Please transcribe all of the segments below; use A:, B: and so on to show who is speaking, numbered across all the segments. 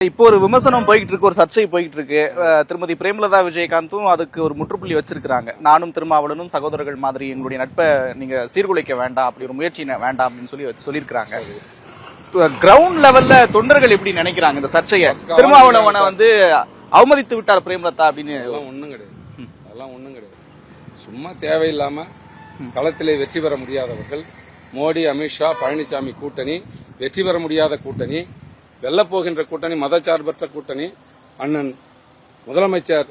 A: இப்போ ஒரு விமர்சனம் போய்கிட்டு இருக்கு, ஒரு சர்ச்சை போய்கிட்டு இருக்கு. திருமதி பிரேமலதா விஜயகாந்தும் அதுக்கு ஒரு முற்றுப்புள்ளி வச்சிருக்காங்க. நானும் திருமாவளவனும் சகோதரர்கள் மாதிரி எங்களுடைய நட்பை நீங்க சீர்குலைக்க வேண்டாம், அப்படி ஒரு முயற்சி வேண்டாம் அப்படின்னு சொல்லியிருக்காங்க. கிரவுண்ட் லெவல்ல தொண்டர்கள் எப்படி நினைக்கிறாங்க இந்த சர்ச்சையை? திருமாவளவனை அவமதித்து விட்டார் பிரேமலதா அப்படின்னு.
B: ஒண்ணும் கிடையாது, அதெல்லாம் ஒண்ணும் கிடையாது. சும்மா தேவையில்லாம களத்திலே வெற்றி பெற முடியாதவர்கள், மோடி, அமித்ஷா, பழனிசாமி கூட்டணி வெற்றி பெற முடியாத கூட்டணி, வெல்லப்போகின்ற கூட்டணி, மதச்சார்பற்ற கூட்டணி, அண்ணன் முதலமைச்சர்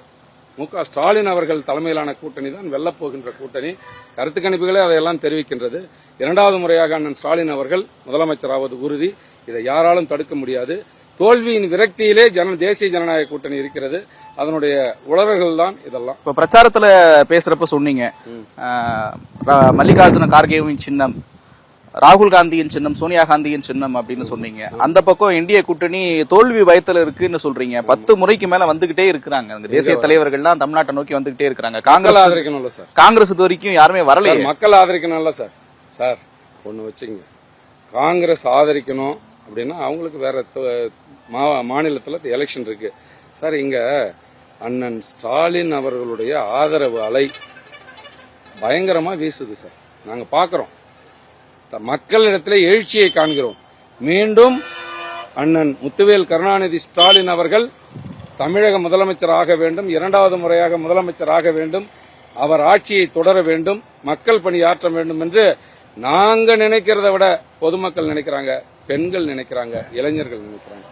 B: மு.க. ஸ்டாலின் அவர்கள் தலைமையிலான கூட்டணி தான் வெல்லப்போகின்ற கூட்டணி. கருத்து கணிப்புகளே அதையெல்லாம் தெரிவிக்கின்றது. இரண்டாவது முறையாக அண்ணன் ஸ்டாலின் அவர்கள் முதலமைச்சராவது உறுதி. இதை யாராலும் தடுக்க முடியாது. தோல்வியின் விரக்தியிலே தேசிய ஜனநாயக கூட்டணி இருக்கிறது. அதனுடைய உளறல்கள் தான் இதெல்லாம்.
A: இப்ப பிரச்சாரத்துல பேசுறப்ப சொன்னீங்க, மல்லிகார்ஜுன கார்கேவின் சின்னம் ராகுல் காந்தியின் சின்னம், சோனியா காந்தியின் சின்னம் அப்படின்னு சொன்னீங்க. அந்த பக்கம் என்டிஏ கூட்டணி தோல்வி பயத்துல இருக்குன்னு சொல்றீங்க. 10 முறைக்கு மேல வந்துகிட்டே இருக்கிறாங்க. தேசிய தலைவர்கள்லாம் தமிழ்நாட்டை நோக்கி வந்துகிட்டே இருக்காங்க. காங்கிரஸ்
B: ஆதரிக்கணும்ல சார்?
A: காங்கிரஸ் இது வரைக்கும் யாருமே வரல.
B: மக்கள் ஆதரிக்கணும்ல சார்? சார் ஒண்ணு வச்சுங்க, காங்கிரஸ் ஆதரிக்கணும் அப்படின்னா அவங்களுக்கு வேற மாநிலத்துல எலெக்ஷன் இருக்கு சார். இங்க அண்ணன் ஸ்டாலின் அவர்களுடைய ஆதரவு அலை பயங்கரமா வீசுது சார். நாங்க பாக்குறோம், மக்களிடத்தில் எழுச்சியை காண்கிறோம். மீண்டும் அண்ணன் முத்துவேல் கருணாநிதி ஸ்டாலின் அவர்கள் தமிழக முதலமைச்சர் ஆக வேண்டும், இரண்டாவது முறையாக முதலமைச்சர் ஆக வேண்டும், அவர் ஆட்சியை தொடர வேண்டும், மக்கள் பணியாற்ற வேண்டும் என்று நாங்க நினைக்கிறத விட பொதுமக்கள் நினைக்கிறாங்க, பெண்கள் நினைக்கிறாங்க, இளைஞர்கள் நினைக்கிறாங்க.